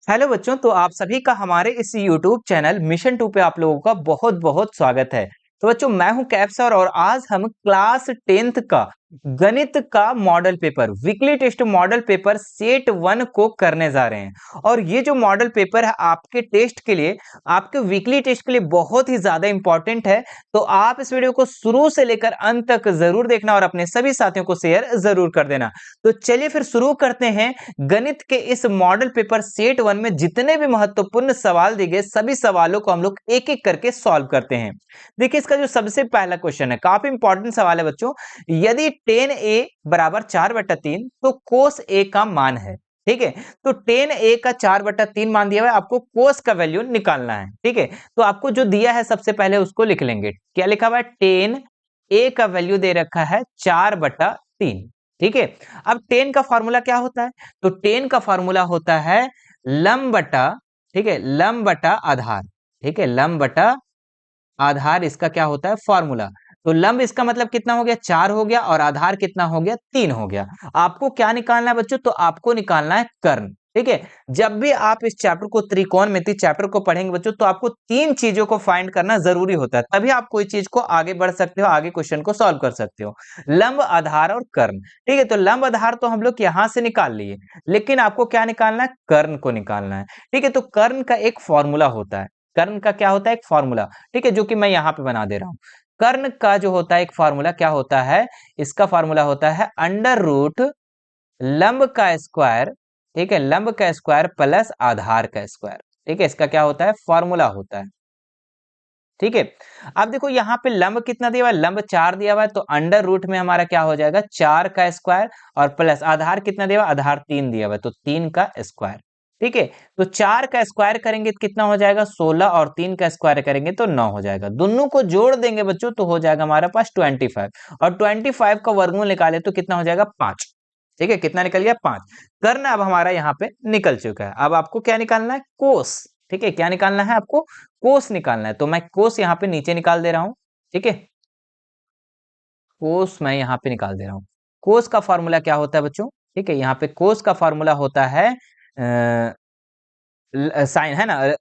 Hello बच्चों, तो आप सभी का हमारे इस YouTube चैनल मिशन 2 पे आप लोगों का बहुत बहुत स्वागत है। तो बच्चों, मैं हूं कैप सर और आज हम क्लास 10th का गणित का model paper weekly test model paper set 1 को करने जा रहे हैं। और ये जो मॉडल पेपर है आपके टेस्ट के लिए, आपके वीकली टेस्ट के लिए बहुत ही ज्यादा इंपॉर्टेंट है। तो आप इस वीडियो को शुरू से लेकर अंत तक जरूर देखना और अपने सभी साथियों को शेयर जरूर कर देना। तो चलिए फिर शुरू करते हैं। गणित के इस मॉडल पेपर सेट 1 में जितने भी महत्वपूर्ण सवाल दिए गए सभी सवालों को हम लोग एक एक करके सॉल्व करते हैं। देखिए, इसका जो सबसे पहला क्वेश्चन है, काफी इंपॉर्टेंट सवाल है बच्चों। यदि tan a बराबर 4/3 तो कोस a का मान है। ठीक है, तो tan a का 4/3 मान दिया हुआ है, आपको कोस का वैल्यू निकालना है। ठीक है, तो आपको जो दिया है सबसे पहले उसको लिख लेंगे। क्या लिखा हुआ है? tan a का वैल्यू दे रखा है 4/3। ठीक है, अब टेन का फॉर्मूला क्या होता है? तो टेन का फॉर्मूला होता है लंब बटा, ठीक है, लंब बटा आधार। ठीक है, लंब बटा आधार इसका क्या होता है? फॉर्मूला। तो लंब इसका मतलब कितना हो गया? 4 हो गया, और आधार कितना हो गया? 3 हो गया। आपको क्या निकालना है बच्चों? तो आपको निकालना है कर्ण। ठीक है, जब भी आप इस चैप्टर को, त्रिकोणमिति चैप्टर को पढ़ेंगे बच्चों, तो आपको तीन चीजों को फाइंड करना जरूरी होता है, तभी आप कोई चीज को आगे बढ़ सकते हो, आगे क्वेश्चन को सॉल्व कर सकते हो। लंब, आधार और कर्ण। ठीक है, तो लंब आधार तो हम लोग यहां से निकाल लिए, लेकिन आपको क्या निकालना है? कर्ण को निकालना है। ठीक है, तो कर्ण का एक फॉर्मूला होता है। कर्ण का क्या होता है? एक फॉर्मूला। ठीक है, जो कि मैं यहां पे बना दे रहा हूं। कर्ण का जो होता है एक फॉर्मूला क्या होता है? इसका फॉर्मूला होता है अंडर रूट लंब का स्क्वायर। ठीक है, लंब का स्क्वायर प्लस आधार का स्क्वायर। ठीक है, इसका क्या होता है? फॉर्मूला होता है। ठीक है, अब देखो यहाँ पे लंब कितना दिया हुआ है? लंब 4 दिया हुआ है, तो अंडर रूट में हमारा क्या हो जाएगा? 4 का स्क्वायर, और प्लस आधार कितना दिया हुआ है? आधार 3 दिया हुआ है, तो 3 का स्क्वायर। ठीक है, तो 4 का स्क्वायर करेंगे तो कितना हो जाएगा? 16, और 3 का स्क्वायर करेंगे तो 9 हो जाएगा। दोनों को जोड़ देंगे बच्चों तो हो जाएगा हमारे पास 25, और 25 का वर्गमूल निकाले तो कितना हो जाएगा? 5। ठीक है, कितना निकल गया? 5। कर्ण अब हमारा यहाँ पे निकल चुका है। अब आपको क्या निकालना है? कोस। ठीक है, क्या निकालना है आपको? कोस निकालना है। तो मैं कोस यहाँ पे नीचे निकाल दे रहा हूं। ठीक है, कोस मैं यहाँ पे निकाल दे रहा हूं। कोस का फॉर्मूला क्या होता है बच्चों? ठीक है, यहाँ पे कोस का फॉर्मूला होता है साइन, है ना,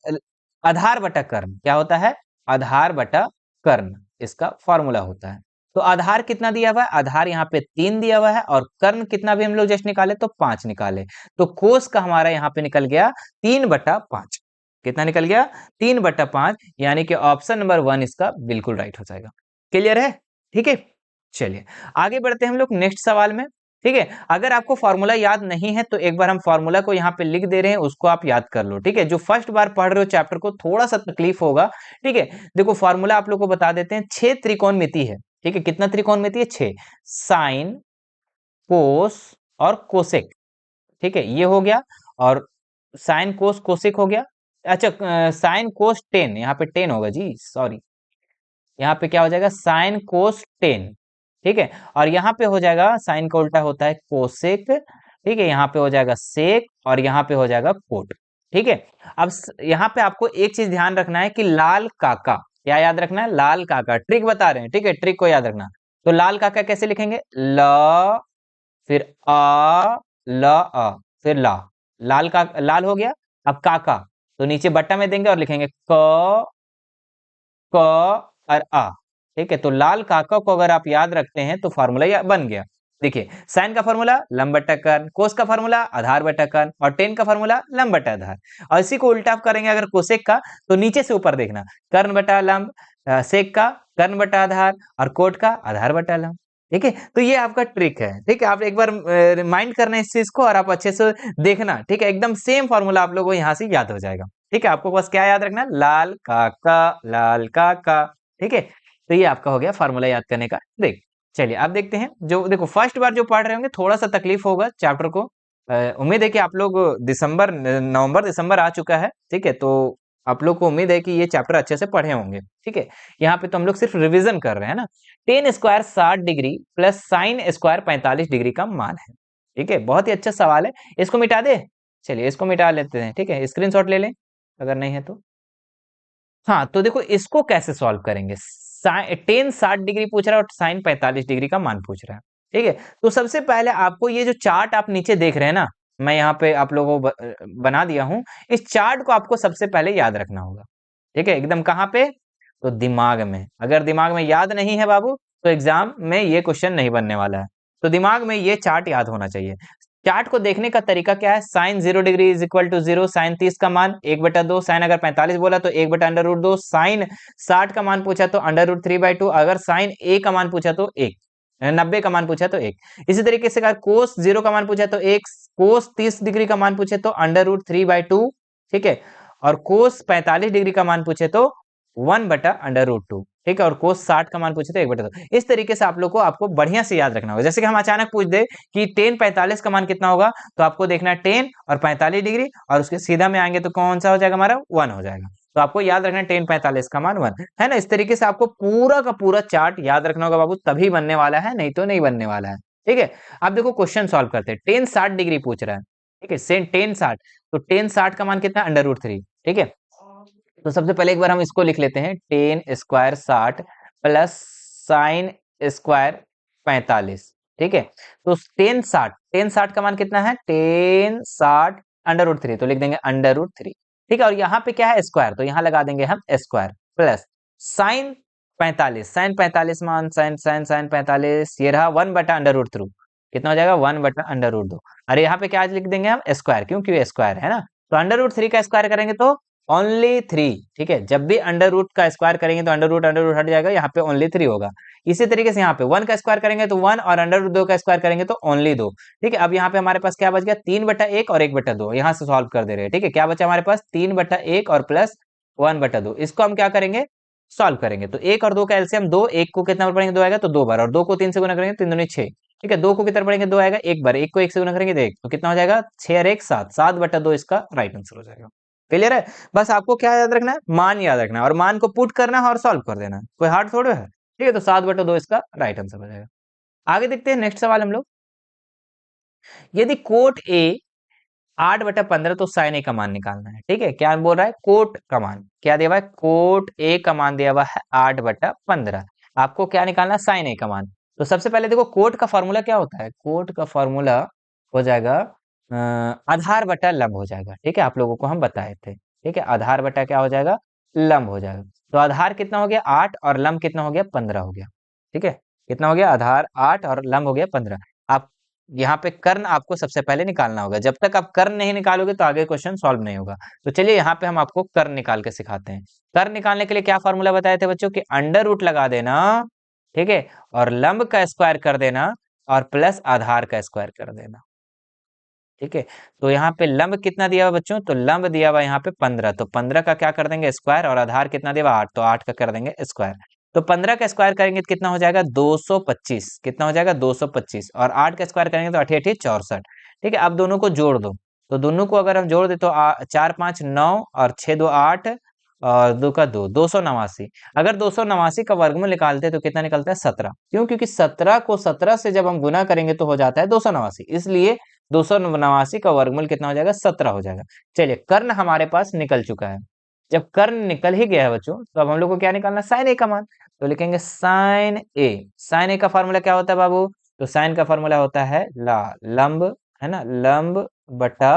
आधार बटा कर्ण। क्या होता है? आधार बटा कर्ण इसका फॉर्मूला होता है। तो आधार कितना दिया हुआ है? आधार यहाँ पे 3 दिया हुआ है, और कर्ण कितना भी हम लोग जस्ट निकाले तो 5 निकाले। तो कोस का हमारा यहाँ पे निकल गया 3/5। कितना निकल गया? 3/5, यानी कि ऑप्शन नंबर 1 इसका बिल्कुल राइट हो जाएगा। क्लियर है? ठीक है, चलिए आगे बढ़ते हैं हम लोग नेक्स्ट सवाल में। ठीक है, अगर आपको फॉर्मूला याद नहीं है तो एक बार हम फॉर्मूला को यहाँ पे लिख दे रहे हैं, उसको आप याद कर लो। ठीक है, जो फर्स्ट बार पढ़ रहे हो चैप्टर को थोड़ा सा तकलीफ होगा। ठीक है, देखो फॉर्मूला आप लोग को बता देते हैं। 6 त्रिकोणमिति है। ठीक है, कितना त्रिकोणमिति है? 6। साइन, कोस और कोसेक। ठीक है, ये हो गया। और साइन, कोस, कोसेक हो गया। अच्छा, साइन कोस टेन, यहाँ पे 10 होगा जी, सॉरी। यहाँ पे क्या हो जाएगा? Sine cos 10। ठीक है, और यहाँ पे हो जाएगा, साइन का उल्टा होता है कोसेक। ठीक है, यहाँ पे हो जाएगा सेक, और यहाँ पे हो जाएगा कोट। ठीक है, अब यहाँ पे आपको एक चीज ध्यान रखना है कि लाल काका, क्या याद रखना है? लाल काका, ट्रिक बता रहे हैं। ठीक है, ट्रिक को याद रखना। तो लाल काका कैसे लिखेंगे? ल, फिर आ, ल, अ, फिर ला। लाल का लाल हो गया। अब काका, तो नीचे बट्टा में देंगे और लिखेंगे क, क और आ। ठीक है, तो लाल काका को अगर आप याद रखते हैं तो फॉर्मूला बन गया। देखिए, साइन का फॉर्मूला लंब बटा कर्ण, कोस का फॉर्मूला आधार बटा कर्ण, और टेन का फॉर्मूला लंब बटा आधार। और इसी को उल्टा आप करेंगे अगर कोसेक का, तो नीचे से ऊपर देखना, कर्ण बटा लंब, सेक का कर्ण बटा आधार, और कोट का आधार बटा लंब। ठीक है, तो ये आपका ट्रिक है। ठीक है, आप एक बार रिमाइंड करना इस चीज को, और आप अच्छे से देखना। ठीक है, एकदम सेम फॉर्मूला आप लोगों को यहाँ से याद हो जाएगा। ठीक है, आपको बस क्या याद रखना है? लाल काका, लाल काका। ठीक है, तो ये आपका हो गया फार्मूला याद करने का ट्रिक। चलिए अब देखते हैं। जो देखो फर्स्ट बार जो पढ़ रहे होंगे थोड़ा सा तकलीफ होगा चैप्टर को। उम्मीद है कि आप लोग दिसंबर, नवंबर दिसंबर आ चुका है। ठीक है, तो आप लोग को उम्मीद है कि ये चैप्टर अच्छे से पढ़े होंगे। ठीक है, यहाँ पे तो हम लोग सिर्फ रिवीजन कर रहे हैं ना। Ten square 60 degree plus sine square 45 degree का मान है। ठीक है, बहुत ही अच्छा सवाल है। इसको मिटा दे। चलिए इसको मिटा लेते हैं। ठीक है, स्क्रीनशॉट ले लें अगर नहीं है तो। हाँ, तो देखो इसको कैसे सॉल्व करेंगे। टेन 60 डिग्री पूछ रहा है और साइन 45 डिग्री का मान पूछ रहा है। ठीक है, तो सबसे पहले आपको ये जो चार्ट आप नीचे देख रहे हैं ना, मैं यहाँ पे आप लोगों को बना दिया हूँ। इस चार्ट को आपको सबसे पहले याद रखना होगा, ठीक है, एकदम कहाँ पे, तो दिमाग में। अगर दिमाग में याद नहीं है बाबू, तो एग्जाम में ये क्वेश्चन नहीं बनने वाला है। तो दिमाग में ये चार्ट याद होना चाहिए। चार्ट को देखने का तरीका क्या है, sine 0 degree is equal to 0, sine 30 का मान 1/2, साइन अगर 45 बोला तो 1/√2, साइन 60 का मान पूछा तो √3/2, अगर साइन ए का मान पूछा तो 1, 90 का मान पूछा तो 1। इसी तरीके से अगर कोस 0 का मान पूछा तो 1, कोस 30 डिग्री का मान पूछे तो √3/2, ठीक है, और कोस 45 डिग्री का मान पूछे तो 1/√2, ठीक है, और कोस 60 का मान पूछे तो 1/2। इस तरीके से आप लोग को आपको बढ़िया से याद रखना होगा। जैसे कि हम अचानक पूछ दे कि tan 45 का मान कितना होगा, तो आपको देखना है tan और 45 डिग्री, और उसके सीधा में आएंगे तो कौन सा हो जाएगा हमारा, 1 हो जाएगा। तो आपको याद रखना है tan 45 का मान 1 है ना। इस तरीके से आपको पूरा का पूरा चार्ट याद रखना होगा बाबू, तभी बनने वाला है, नहीं तो नहीं बनने वाला है, ठीक है। अब देखो क्वेश्चन सॉल्व करते हैं। tan 60 डिग्री पूछ रहा है, ठीक है, tan 60, तो tan 60 का मान कितना, √3, ठीक है। तो सबसे पहले एक बार हम इसको लिख लेते हैं, tan square 60 plus sine square 45, ठीक है। तो tan 60 का मान कितना है, tan 60 √3, तो लिख देंगे √3, ठीक है। और यहाँ पे क्या है, स्क्वायर, तो यहाँ लगा देंगे हम स्क्वायर, प्लस साइन 45 मान, साइन 45 ये रहा 1/√3, कितना हो जाएगा, 1/√2। अरे यहाँ पे क्या लिख देंगे हम, स्क्वायर, क्योंकि स्क्वायर है ना। तो √3 का स्क्वायर करेंगे तो ओनली 3, ठीक है। जब भी अंडर रूट का स्क्वायर करेंगे तो अंडर रूट हट जाएगा, यहाँ पे ओनली 3 होगा। इसी तरीके से यहाँ पे 1 का स्क्वायर करेंगे तो 1, और √2 का स्क्वायर करेंगे तो ओनली 2, ठीक है। अब यहाँ पे हमारे पास क्या बच गया, 3/1 और 1/2, यहाँ से सॉल्व कर दे रहे हैं, ठीक है। क्या बचा हमारे पास, 3/1 और प्लस 1/2। इसको हम क्या करेंगे, सॉल्व करेंगे। तो 1 और 2 का एलसीएम 2, 1 को कितना बार पढ़ेंगे, 2 आएगा तो 2 बार, और 2 को 3 से गुना करेंगे 3 दूनी 6, ठीक है। 2 को कितना पढ़ेंगे, 2 आएगा 1 बार, 1 को 1 से गुना करेंगे तो 1, तो कितना हो जाएगा, 6 और 1 7, 7/2 इसका राइट आंसर हो जाएगा। क्लियर है। बस आपको क्या याद रखना है, मान याद रखना है, और मान को पुट करना है और सॉल्व कर देना है, कोई हार्ड थोड़ा है, ठीक है। तो 7/2 इसका राइट आंसर हो जाएगा। आगे देखते हैं नेक्स्ट सवाल हम लोग। यदि कोट ए 8/15, तो साइन ए का मान निकालना है, ठीक है। क्या बोल रहा है, कोट का मान क्या दिया हुआ है, कोट ए का मान दिया हुआ है 8/15, आपको क्या निकालना है, साइन ए का मान। तो सबसे पहले देखो कोट का फॉर्मूला क्या होता है, कोट का फॉर्मूला हो जाएगा आधार बटा लंब हो जाएगा, ठीक है। आप लोगों को हम बताए थे, ठीक है, आधार बटा क्या हो जाएगा, लंब हो जाएगा। तो आधार कितना हो गया 8 और लंब कितना हो गया 15 हो गया, ठीक है। कितना हो गया, आधार 8 और लंब हो गया 15। आप यहाँ पे कर्ण आपको सबसे पहले निकालना होगा, जब तक आप कर्ण नहीं निकालोगे तो आगे क्वेश्चन सॉल्व नहीं होगा। तो चलिए यहाँ पे हम आपको कर्ण निकाल के सिखाते हैं। कर्ण निकालने के लिए क्या फॉर्मूला बताए थे बच्चों, कि अंडर रूट लगा देना, ठीक है, और लंब का स्क्वायर कर देना, और प्लस आधार का स्क्वायर कर देना, ठीक है। तो यहाँ पे लंब कितना दिया हुआ बच्चों, तो लंब दिया हुआ यहाँ पे 15, तो 15 का क्या कर देंगे स्क्वायर, और आधार कितना दिया हुआ 8, तो 8 का कर देंगे स्क्वायर। तो 15 का स्क्वायर करेंगे तो कितना हो जाएगा 225, कितना हो जाएगा 225, और 8 का स्क्वायर करेंगे तो 8 8 64, ठीक है। अब दोनों को जोड़ दो, तो दोनों को अगर हम जोड़ दे तो 4 5 9 और 6 2 8 और 2 का 2 289। अगर 289 का वर्गमूल निकालते हैं तो कितना निकलता है 17, क्यों, क्योंकि 17 को 17 से जब हम गुना करेंगे तो हो जाता है 289, इसलिए 289 का वर्गमूल कितना हो जाएगा 17 हो जाएगा। चलिए कर्ण हमारे पास निकल चुका है। जब कर्ण निकल ही गया है बच्चों, तो अब हम लोग को क्या निकालना है, साइन ए का मान। तो लिखेंगे साइन ए, साइन ए का फॉर्मूला क्या होता है बाबू, तो साइन का फॉर्मूला होता है लंब, है ना, लंब बटा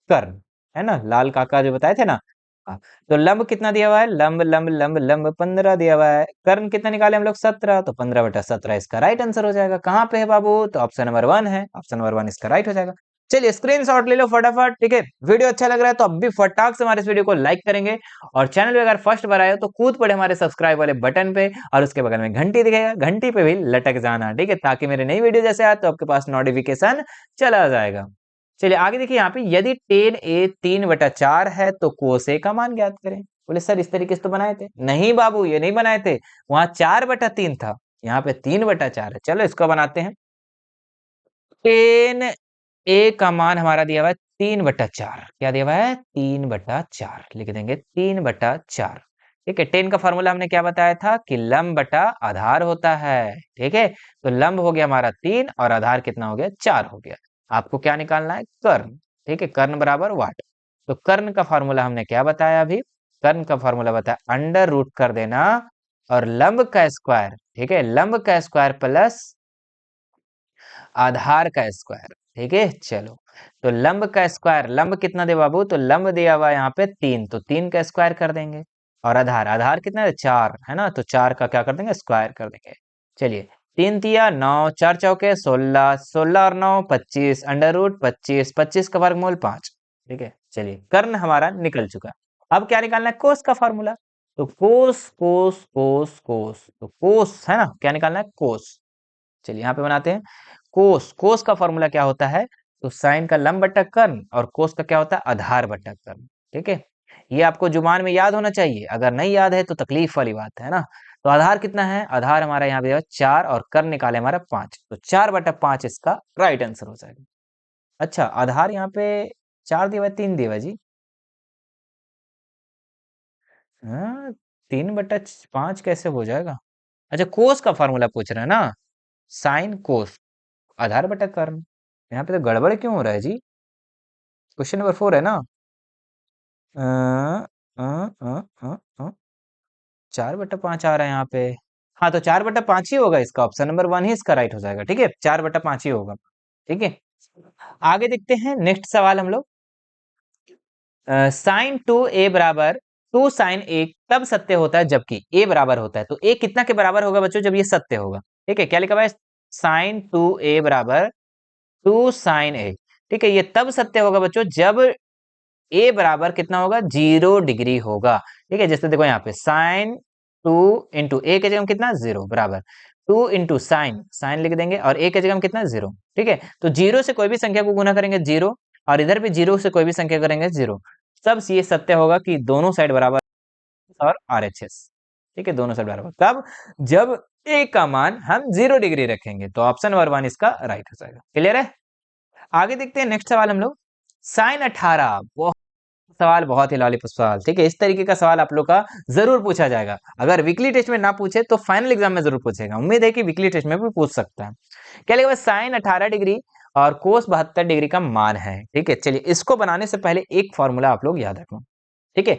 कर्ण, है ना, लाल काका जो बताए थे ना। हाँ, तो लंब कितना दिया हुआ है, लंब लंब लंब लंब 15 दिया हुआ है, कर्ण कितना निकाले हम लोग 17, तो 15/17 इसका राइट आंसर हो जाएगा। कहाँ पे है बाबू, तो ऑप्शन नंबर 1 है, ऑप्शन नंबर 1 इसका राइट हो जाएगा। चलिए स्क्रीनशॉट ले लो फटाफट, ठीक है। वीडियो अच्छा लग रहा है तो अब भी फटाक से हमारे इस वीडियो को लाइक करेंगे, और चैनल पे अगर फर्स्ट बार आए हो तो कूद पड़े हमारे सब्सक्राइब वाले बटन पे, और उसके बगल में घंटी दिखेगा, घंटी पे भी लटक जाना, ठीक है, ताकि मेरे नई वीडियो जैसे आए तो आपके पास नोटिफिकेशन चला जाएगा। चलिए आगे देखिए, यहाँ पे यदि tan a 3/4 है तो cos a का मान ज्ञात करें। बोले सर इस तरीके से तो बनाए थे, नहीं बाबू ये नहीं बनाए थे, वहां 4/3 था, यहाँ पे 3/4 है। चलो इसको बनाते हैं। tan a का मान हमारा दिया हुआ है 3/4, क्या दिया हुआ है 3/4, लिख देंगे 3/4, ठीक है। tan का फॉर्मूला हमने क्या बताया था, कि लंब बटा आधार होता है, ठीक है। तो लंब हो गया हमारा 3 और आधार कितना हो गया 4 हो गया। आपको क्या निकालना है, कर्ण, ठीक है, कर्ण बराबर वाट। तो कर्ण का फॉर्मूला हमने क्या बताया अभी, कर्ण का फॉर्मूला बताया अंडर रूट कर देना, और लंब का स्क्वायर, ठीक है, लंब का स्क्वायर प्लस आधार का स्क्वायर, ठीक है, चलो। तो लंब का स्क्वायर, लंब कितना दे बाबू, तो लंब दिया हुआ यहाँ पे 3, तो 3 का स्क्वायर कर देंगे। और आधार, आधार कितना है 4 है ना, तो 4 का क्या कर देंगे, स्क्वायर कर देंगे। चलिए, 3 तिया 9, 4 चौके 16, 16 और 9 25, अंडर रूट 25, 25 का वर्गमूल 5। ठीक है, चलिए कर्ण हमारा निकल चुका। अब क्या निकालना है, कोस का फॉर्मूला। तो कोस कोस कोस कोस, तो कोस है ना, क्या निकालना है, कोस। चलिए यहाँ पे बनाते हैं। कोस, कोस का फॉर्मूला क्या होता है, तो साइन का लंब बटा कर्ण, और कोस का क्या होता है, आधार बटा कर्ण। ठीक है, ये आपको जुबान में याद होना चाहिए, अगर नहीं याद है तो तकलीफ वाली बात है ना। तो आधार कितना है, आधार हमारा यहाँ पे 4, और कर्ण निकाले हमारा 5, तो 4/5 इसका राइट आंसर हो जाएगा। अच्छा, आधार यहाँ पे 4 दिया हुआ है, 3 दिया हुआ है जी। हाँ, 3/5 कैसे हो जाएगा। अच्छा, कोस का फॉर्मूला पूछ रहे हैं ना, साइन कोस, आधार बटा कर्ण। यहाँ पे तो गड़बड़ क्यों हो रहा है जी, क्वेश्चन नंबर 4 है ना। अ, अ, अ, अ, अ, 4/5 आ रहा है यहाँ पे। हाँ, तो 4/5 ही होगा इसका, ऑप्शन नंबर 1 ही इसका राइट हो जाएगा। ठीक है, 4/5 ही होगा। ठीक है, आगे देखते हैं नेक्स्ट सवाल हम लोग। साइन 2a बराबर 2 साइन ए तब सत्य होता है जबकि a बराबर होता है। तो a कितना के बराबर होगा बच्चों, जब ये सत्य होगा। ठीक है, क्या लिखा हुआ है, साइन 2a बराबर 2 साइन ए। ठीक है, ये तब सत्य होगा बच्चों जब a बराबर कितना होगा, 0 डिग्री होगा। ठीक है, जैसे देखो यहाँ पे साइन 2 इंटू ए के जगह हम कितना 0 बराबर 2 इंटू साइन, साइन लिख देंगे, और a के जगह हम कितना 0। ठीक है, तो 0 से कोई भी संख्या को गुना करेंगे 0, और इधर भी 0 से कोई भी संख्या करेंगे 0। तब ये सत्य होगा कि दोनों साइड बराबर और RHS। ठीक है, दोनों साइड बराबर तब जब a का मान हम 0 डिग्री रखेंगे। तो ऑप्शन नंबर 1 इसका राइट हो जाएगा। क्लियर है, आगे देखते हैं नेक्स्ट सवाल हम लोग। साइन 18, सवाल बहुत ही लॉलीपॉप सवाल। ठीक है, इस तरीके का सवाल आप लोग का जरूर पूछा जाएगा। अगर वीकली टेस्ट में ना पूछे तो फाइनल एग्जाम में जरूर पूछेगा, उम्मीद है कि वीकली टेस्ट में भी पूछ सकता है। क्या लिखा है, साइन 18 डिग्री और कोस 72 डिग्री का मान है। ठीक है, चलिए इसको बनाने से पहले एक फॉर्मूला आप लोग याद रखना। ठीक है,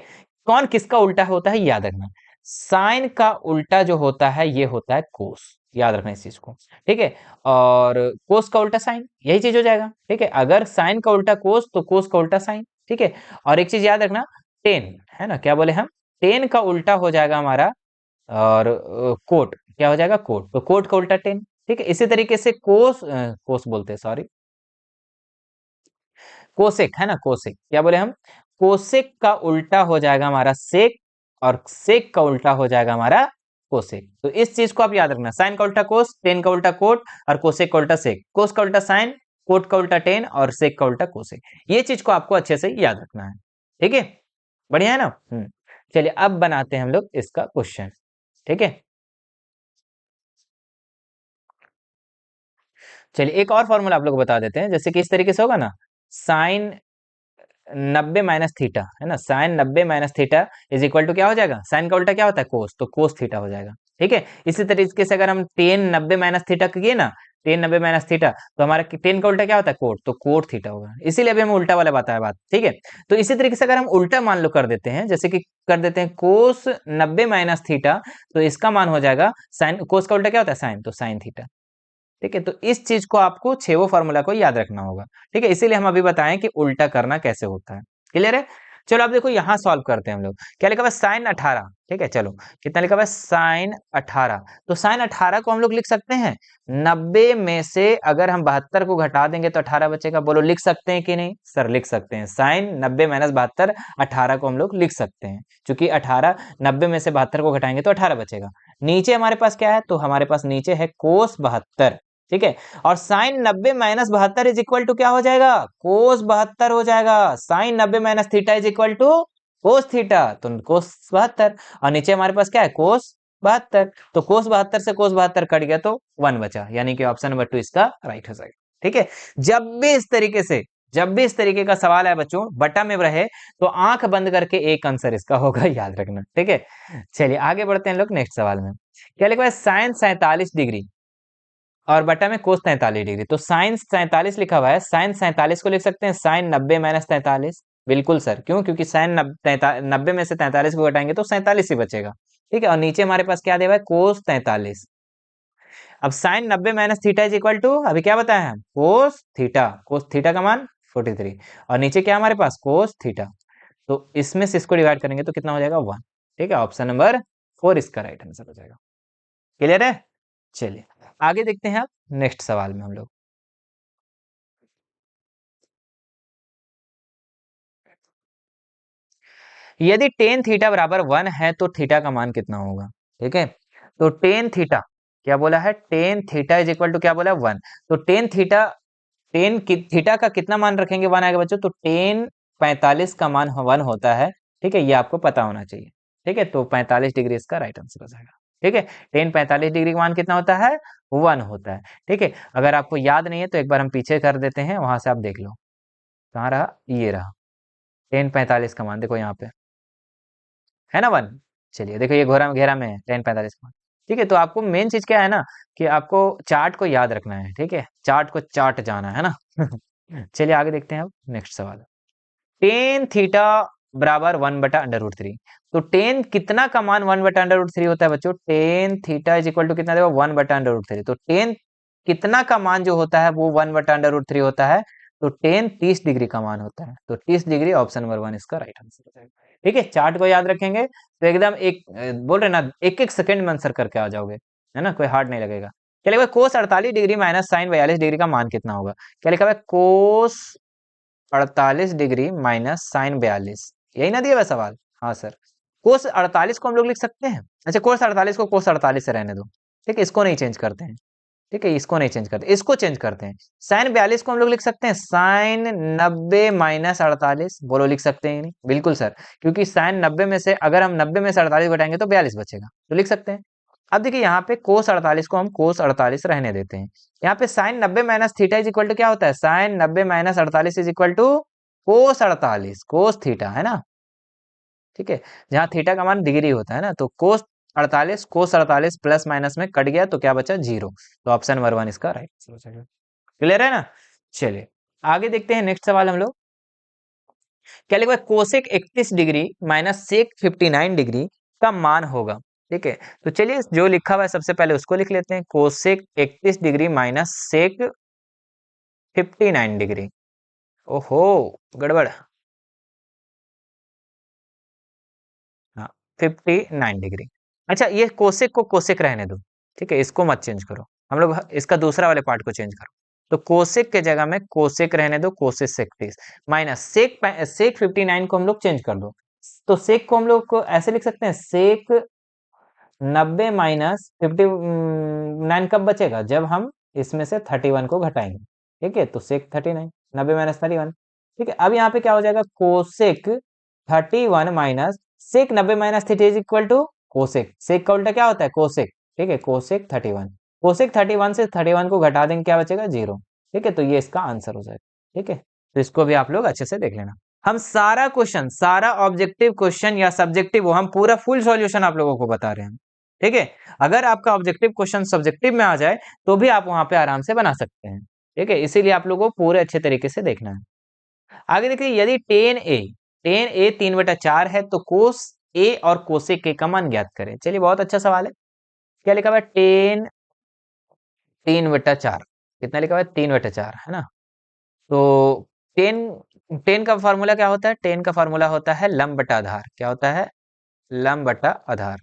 कौन किसका उल्टा होता है याद रखना, साइन का उल्टा जो होता है ये होता है कोस, याद रखना इस चीज को। ठीक है, और कोस का उल्टा साइन, यही चीज हो जाएगा। ठीक है, अगर साइन का उल्टा कोस तो कोस का उल्टा साइन। ठीक है, और एक चीज याद रखना, टेन है ना, क्या बोले हम, टेन का उल्टा हो जाएगा हमारा, और कोट क्या हो जाएगा, कोट, तो कोट का उल्टा टेन। ठीक है, इसी तरीके से कोस, कोस बोलते हैं सॉरी, कोसेक है ना, कोसेक क्या बोले हम, कोसेक का उल्टा हो जाएगा हमारा सेक, और सेक का उल्टा हो जाएगा हमारा कोसेक। तो इस चीज को आप याद रखना, साइन का उल्टा कोस, टेन का उल्टा कोट, और कोसेक का उल्टा सेक, कोस का उल्टा साइन, कोट का उल्टा टेन, और सेक का उल्टा कोसेक। ये चीज को आपको अच्छे से याद रखना है। ठीक है, बढ़िया है ना। चलिए अब बनाते हैं हम लोग इसका क्वेश्चन। ठीक है, चलिए एक और फॉर्मूला आप लोग को बता देते हैं, जैसे कि इस तरीके से होगा ना, साइन 90 माइनस थीटा है ना, sine 90 minus theta is equal to क्या हो जाएगा, साइन का उल्टा क्या होता है कोस, तो कोस थीटा हो जाएगा। ठीक है, इसी तरीके से अगर हम टेन 90 माइनस थीटा किए ना, टेन 90 माइनस थीटा, तो हमारा टेन का उल्टा क्या होता है कोट, तो कोट थीटा होगा। इसीलिए अभी हम उल्टा वाला बताया बात। ठीक है, तो इसी तरीके से अगर हम उल्टा मान लो कर देते हैं, जैसे कि कर देते हैं कोस 90 माइनस थीटा, तो इसका मान हो जाएगा साइन, कोस का उल्टा क्या होता है साइन, तो साइन थीटा। ठीक है, तो इस चीज को आपको छेवो फार्मूला को याद रखना होगा। ठीक है, इसीलिए हम अभी बताएं कि उल्टा करना कैसे होता है। क्लियर है, चलो अब देखो यहां सॉल्व करते हैं हम लोग। क्या लिखा हुआ है, साइन 18। ठीक है, चलो कितना लिखा हुआ है, साइन 18। तो साइन 18 को हम लोग लिख सकते हैं 90 में से, अगर हम 72 को घटा देंगे तो 18 बचेगा। बोलो लिख सकते हैं कि नहीं, सर लिख सकते हैं, साइन 90 माइनस 72 18 को हम लोग लिख सकते हैं, क्योंकि 18 90 में से 72 को घटाएंगे तो 18 बचेगा। नीचे हमारे पास क्या है, तो हमारे पास नीचे है कोस 72। ठीक है, और sine 90 minus 72 is equal to क्या हो जाएगा, कोस 72 हो जाएगा। Sine 90 minus theta is equal to cos theta, तो कोस 72, और नीचे हमारे पास क्या है कोस 72, तो कोस 72 से कोस 72 कट गया तो 1 बचा, यानी कि ऑप्शन नंबर 2 इसका राइट हो जाएगा। ठीक है, जब भी इस तरीके से, जब भी इस तरीके का सवाल है बच्चों बटा में रहे, तो आंख बंद करके एक आंसर इसका होगा, याद रखना। ठीक है, चलिए आगे बढ़ते हैं लोग नेक्स्ट सवाल में। क्या लिखा है, साइन 47 डिग्री और बटा में कोस 43 डिग्री। तो साइन 47 लिखा हुआ है, साइन 47 को लिख सकते हैं साइन 90 माइनस 43। बिल्कुल सर, क्यों, क्योंकि साइन 90 में से 43 को घटाएंगे तो 47 ही बचेगा। ठीक है, और नीचे हमारे पास क्या दिया हुआ है, कोस 43। अब sine 90 minus theta is equal to, अभी क्या बताया हम, कोस थीटा का मान 43, और नीचे क्या हमारे पास कोस थीटा, तो इसमें से इसको डिवाइड करेंगे तो कितना हो जाएगा 1। ठीक है, ऑप्शन नंबर 4 इसका राइट आंसर हो जाएगा। क्लियर है? चलिए आगे देखते हैं आप नेक्स्ट सवाल में हम लोग। यदि टेन थीटा बराबर 1 है तो थीटा का मान कितना होगा? ठीक है, तो टेन थीटा क्या बोला है, tan theta is equal to क्या बोला है 1, तो टेन थीटा, थीटा का कितना मान रखेंगे 1 आगे बच्चों, तो टेन 45 का मान 1 होता है। ठीक है, ये आपको पता होना चाहिए। ठीक है, तो 45 डिग्री इसका राइट आंसर हो जाएगा। ठीक है, टेन 45 डिग्री का मान कितना होता है, 1 होता है। ठीक है, अगर आपको याद नहीं है तो एक बार हम पीछे कर देते हैं, वहां से आप देख लो कहाँ रहा, ये रहा टेन 45 का मान, देखो यहाँ पे है ना 1। चलिए देखो ये घोरा घेरा में है टेन 45 का मान। ठीक है, तो आपको मेन चीज क्या है ना, कि आपको चार्ट को याद रखना है। ठीक है, चार्ट को चार्ट जाना है ना। चलिए आगे देखते हैं अब नेक्स्ट सवाल। टेन थीटा बराबर 1/√3, तो टेन कितना का मान 1/√3 होता है बच्चों, tan theta is equal to कितना देगा 1/√3, तो टेन कितना का मान जो होता है वो 1/√3 होता है, तो टेन 30 डिग्री का मान होता है, तो 30 डिग्री ऑप्शन नंबर 1 इसका राइट आंसर हो जाएगा। ठीक है, चार्ट को याद रखेंगे तो एकदम एक बोल रहे ना, एक एक सेकंड में आंसर करके आ जाओगे, है ना, कोई हार्ड नहीं लगेगा। क्या लिखा है, कोस 48 डिग्री माइनस साइन 42 डिग्री का मान कितना होगा? क्या लिखा है, कोस 48 डिग्री माइनस साइन 42, यही ना दिया हुआ सवाल? हाँ सर, कोस 48 को हम लोग लिख सकते हैं, अच्छा कोस 48 को कोस 48 से रहने दो। ठीक है, इसको नहीं चेंज करते हैं। ठीक है, इसको नहीं चेंज करते, इसको चेंज करते हैं। साइन 42 को हम लोग लिख सकते हैं साइन 90 माइनस 48, बोलो लिख सकते हैं नहीं? बिल्कुल सर, क्योंकि साइन 90 में से अगर हम 90 में से 48 घटाएंगे तो 42 बचेगा, तो लिख सकते हैं। अब देखिए यहाँ पे कोस 48 को हम कोस 48 रहने देते हैं। यहाँ पे sine 90 minus theta is equal to क्या होता है, sine 90 minus 48 is equal to cos 48 cos theta, है ना। ठीक है, जहाँ थीटा का मान डिग्री होता है ना, तो कोस 48 प्लस माइनस में कट गया तो क्या बचा, 0, तो ऑप्शन नंबर 1 इसका राइट आंसर हो जाएगा। क्लियर है ना? चलिए आगे देखते हैं नेक्स्ट सवाल हम लोग। क्या लिखा है, cosec 31 degree minus sec 59 degree का मान होगा। ठीक है, तो चलिए जो लिखा हुआ है सबसे पहले उसको लिख लेते हैं, cosec 31 degree minus sec 59 degree. ओहो, गड़बड़। हाँ, 59 डिग्री। अच्छा, ये कोसेक को कोसेक रहने दो। ठीक है, इसको मत चेंज करो, हम लोग इसका दूसरा वाले पार्ट को चेंज करो। तो कोसेक के जगह में कोसेक रहने दो, कोसेक सेक 30 माइनस सेक 59 को हम लोग चेंज कर दो। तो सेक को हम लोग को ऐसे लिख सकते हैं, सेक 90 माइनस 59 कब बचेगा, जब हम इसमें से 31 को घटाएंगे। ठीक है, तो सेक 39, 90 माइनस 31। ठीक है, अब यहाँ पे क्या हो जाएगा, cosec 31 minus sec 90 minus theta is equal to cosec, sec का उल्टा क्या होता है, कोसेक। ठीक है, कोसेक 31, कोसेक 31 से 31 को घटा देंगे, क्या बचेगा, 0। ठीक है, तो ये इसका आंसर हो जाएगा। ठीक है, तो इसको भी आप लोग अच्छे से देख लेना। हम सारा क्वेश्चन, सारा ऑब्जेक्टिव क्वेश्चन या सब्जेक्टिव, वो हम पूरा फुल सॉल्यूशन आप लोगों को बता रहे हैं। ठीक है, अगर आपका ऑब्जेक्टिव क्वेश्चन सब्जेक्टिव में आ जाए तो भी आप वहां पे आराम से बना सकते हैं। ठीक है, इसीलिए आप लोगों को पूरे अच्छे तरीके से देखना है। आगे देखिए, यदि टेन ए 3/4 है तो कोस ए और कोसेक ए का मान ज्ञात करें। चलिए बहुत अच्छा सवाल है। क्या लिखा हुआ है, टेन 3/4, कितना लिखा हुआ है, 3/4, है ना। तो टेन टेन का फॉर्मूला क्या होता है, टेन का फॉर्मूला होता है लंब बटा आधार। क्या होता है, लंब बटा आधार।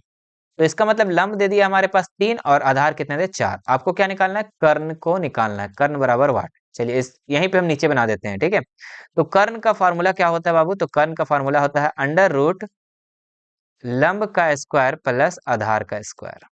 तो इसका मतलब लंब दे दिया हमारे पास 3 और आधार कितने दे, 4। आपको क्या निकालना है, कर्ण को निकालना है, कर्ण बराबर वाट। चलिए इस यहीं पे हम नीचे बना देते हैं। ठीक है, तो कर्ण का फार्मूला क्या होता है बाबू, तो कर्ण का फार्मूला होता है अंडर रूट लंब का स्क्वायर प्लस आधार का स्क्वायर।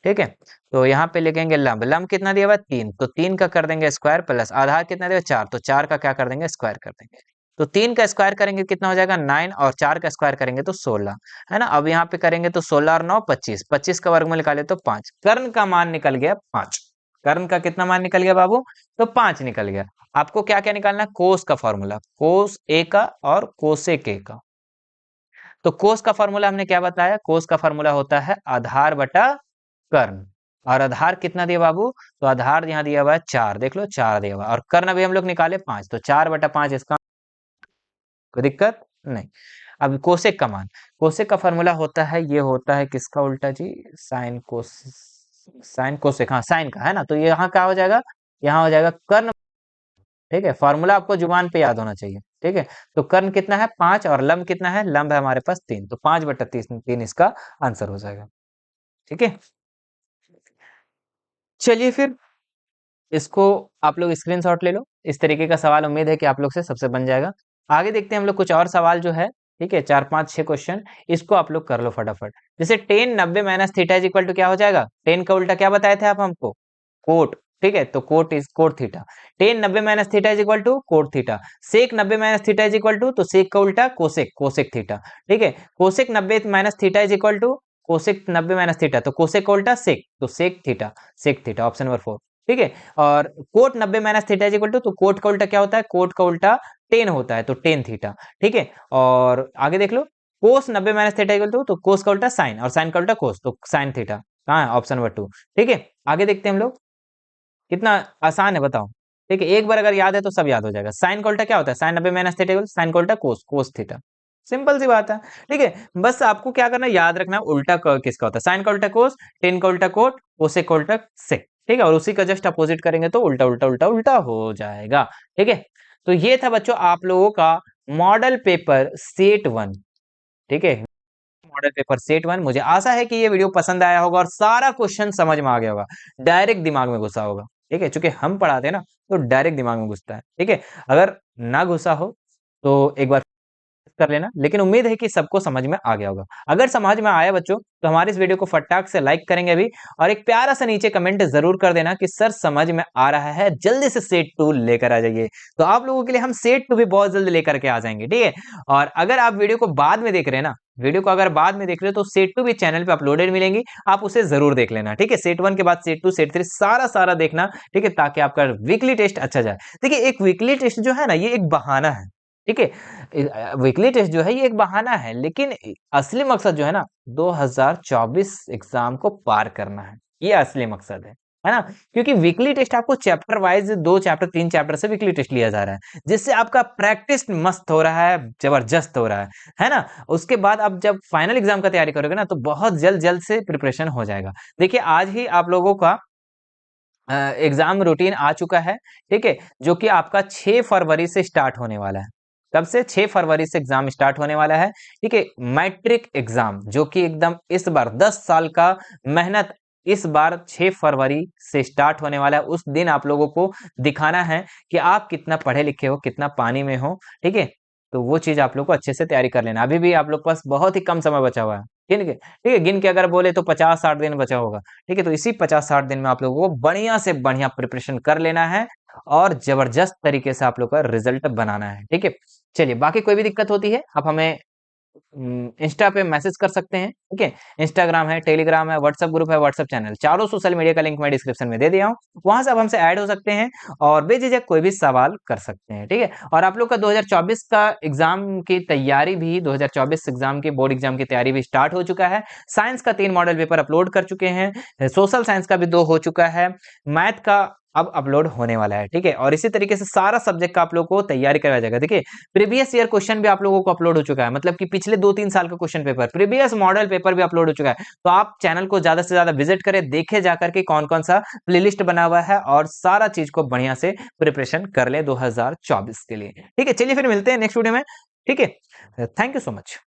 ठीक है, तो यहाँ पे लिखेंगे लंब, लंब कितना दिया हुआ है 3, तो 3 का कर देंगे स्क्वायर प्लस आधार कितना दिया 4, तो 4 का क्या कर देंगे, स्क्वायर कर देंगे। तो 3 का स्क्वायर करेंगे कितना हो जाएगा 9, और 4 का स्क्वायर करेंगे तो 16, है ना। अब यहाँ पे करेंगे तो 16 और 9 25, 25 का वर्गमूल निकाले तो 5, कर्ण का मान निकल गया 5। कर्ण का कितना मान निकल गया बाबू, तो 5 निकल गया। आपको क्या क्या निकालना है, कोस का फॉर्मूला, कोस ए का और कोसेक ए का। तो कोस का फॉर्मूला हमने क्या बताया, कोस का फॉर्मूला होता है आधार बटा कर्ण, और आधार कितना दिया बाबू, तो आधार यहाँ दिया हुआ है 4, देख लो 4 दिया हुआ, और कर्ण अभी हम लोग निकाले 5, तो 4/5 इसका। कोई दिक्कत? नहीं। अब कोसेक का मान, कोसेक का फॉर्मूला होता है, ये होता है किसका उल्टा जी, साइन कोस, साइन कोसेक, हाँ साइन का है ना, तो ये यहाँ क्या हो जाएगा, यहाँ हो जाएगा कर्ण। ठीक है, फॉर्मूला आपको जुबान पे याद होना चाहिए। ठीक है, तो कर्ण कितना है 5 और लंब कितना है, लंब है हमारे पास 3, तो 5/3 इसका आंसर हो जाएगा। ठीक है, चलिए फिर इसको आप लोग स्क्रीनशॉट ले लो। इस तरीके का सवाल उम्मीद है कि आप लोग से सबसे बन जाएगा। आगे देखते हैं हम लोग कुछ और सवाल जो है, ठीक है, 4 5 6 क्वेश्चन, इसको आप लोग कर लो फटाफट। जैसे tan 90 minus theta is equal to क्या हो जाएगा, tan का उल्टा क्या बताए थे आप हमको, कोट। ठीक है, तो cot is cot theta. tan 90 minus theta is equal to cot theta. Sec 90 minus theta is equal to, तो सेक का उल्टा कोसेक, कोसेक थीटा। ठीक है, cosec 90 minus theta is equal to cosec 90 minus theta, तो cosec का उल्टा sec, तो sec theta, sec theta, option number 4। ठीक है, और cot 90 minus theta is equal to, तो कोट का उल्टा क्या होता है, कोट का उल्टा टेन होता है, तो टेन थीटा। ठीक है, और आगे देख लो, कोस 90 माइनस थीटा इक्वल टू, तो कोस का उल्टा साइन, और साइन का उल्टा कोस, तो साइन थीटा। कहाँ है, ऑप्शन नंबर 2। ठीक है, आगे देखते हैं हम लोग, कितना आसान है बताओ। ठीक है, एक बार अगर याद है तो सब याद हो जाएगा। साइन का उल्टा क्या होता है, साइन 90 माइनस थीटा, साइन का उल्टा कोस, कोस थीटा। सिंपल सी बात है। ठीक है, बस आपको क्या करना है, याद रखना है उल्टा किसका होता है, साइन का उल्टा कोस, टेन का उल्टा कोट, कोसेक का उल्टा सेक। ठीक है, और उसी का जस्ट अपोजिट करेंगे तो उल्टा उल्टा उल्टा उल्टा हो जाएगा। ठीक है, तो ये था बच्चों आप लोगों का मॉडल पेपर सेट 1। ठीक है, मॉडल पेपर सेट 1। मुझे आशा है कि ये वीडियो पसंद आया होगा और सारा क्वेश्चन समझ में आ गया होगा, डायरेक्ट दिमाग में घुसा होगा। ठीक है, चूंकि हम पढ़ाते हैं ना, तो डायरेक्ट दिमाग में घुसता है। ठीक है, अगर ना घुसा हो तो एक बार कर लेना, लेकिन उम्मीद है कि सबको समझ में आ गया होगा। अगर समझ में आया बच्चों, तो हमारे इस वीडियो को फटाक से लाइक करेंगे अभी, और एक प्यारा सा नीचे कमेंट जरूर कर देना कि सर समझ में आ रहा है, जल्दी से सेट 2 लेकर आ जाइए। तो आप लोगों के लिए हम सेट 2 भी बहुत जल्दी लेकर के आ जाएंगे। ठीक है, और अगर आप वीडियो को बाद में देख रहे हैं ना, वीडियो को अगर बाद में देख रहे हो, तो सेट 2 भी चैनल पे अपलोडेड मिलेंगी, आप उसे जरूर देख लेना। ठीक है, सेट 1 के बाद सेट 2 सेट 3 सारा सारा देखना। ठीक है, ताकि आपका वीकली टेस्ट अच्छा जाए। देखिए, एक वीकली टेस्ट जो है ना, ये एक बहाना है। ठीक है, वीकली टेस्ट जो है ये एक बहाना है, लेकिन असली मकसद जो है ना, 2024 एग्जाम को पार करना है, ये असली मकसद है ना। क्योंकि वीकली टेस्ट आपको चैप्टर वाइज 2 चैप्टर 3 चैप्टर से वीकली टेस्ट लिया जा रहा है, जिससे आपका प्रैक्टिस मस्त हो रहा है, जबरदस्त हो रहा है ना। उसके बाद आप जब फाइनल एग्जाम का तैयारी करोगे ना, तो बहुत जल्द जल्द से प्रिपरेशन हो जाएगा। देखिए, आज ही आप लोगों का एग्जाम रूटीन आ चुका है। ठीक है, जो कि आपका 6 फरवरी से स्टार्ट होने वाला है। कब से, 6 फरवरी से एग्जाम स्टार्ट होने वाला है। ठीक है, मैट्रिक एग्जाम, जो कि एकदम इस बार 10 साल का मेहनत इस बार 6 फरवरी से स्टार्ट होने वाला है। उस दिन आप लोगों को दिखाना है कि आप कितना पढ़े लिखे हो, कितना पानी में हो। ठीक है, तो वो चीज आप लोग को अच्छे से तैयारी कर लेना। अभी भी आप लोग के पास बहुत ही कम समय बचा हुआ है। ठीक है, गिन के अगर बोले तो 50-60 दिन बचा होगा। ठीक है, तो इसी 50-60 दिन में आप लोगों को बढ़िया से बढ़िया प्रिपरेशन कर लेना है, और जबरदस्त तरीके से आप लोग का रिजल्ट बनाना है। ठीक है, चलिए, बाकी कोई भी दिक्कत होती है आप हमें इंस्टा पे मैसेज कर सकते हैं। ठीक है, इंस्टाग्राम है, टेलीग्राम है, व्हाट्सएप ग्रुप है, व्हाट्सएप चैनल, चारों सोशल मीडिया का लिंक मैं डिस्क्रिप्शन में दे दिया हूँ। वहां से आप हमसे ऐड हो सकते हैं और बेझिझक कोई भी सवाल कर सकते हैं। ठीक है, और आप लोग का 2024 का एग्जाम की तैयारी भी, 2024 एग्जाम की बोर्ड एग्जाम की तैयारी भी स्टार्ट हो चुका है। साइंस का 3 मॉडल पेपर अपलोड कर चुके हैं, सोशल साइंस का भी 2 हो चुका है, मैथ का अब अपलोड होने वाला है। ठीक है, और इसी तरीके से सारा सब्जेक्ट का आप लोग को तैयारी करवाया जाएगा। देखिए, प्रीवियस ईयर क्वेश्चन भी आप लोगों को अपलोड हो चुका है, मतलब कि पिछले 2-3 साल का question paper, previous model paper भी अपलोड हो चुका है। तो आप चैनल को ज्यादा से ज्यादा विजिट करें, देखे जाकर के कौन कौन सा प्लेलिस्ट बना हुआ है, और सारा चीज को बढ़िया से प्रिपरेशन कर ले 2024 के लिए। ठीक है, चलिए फिर मिलते हैं नेक्स्ट वीडियो में। ठीक है, थैंक यू सो मच।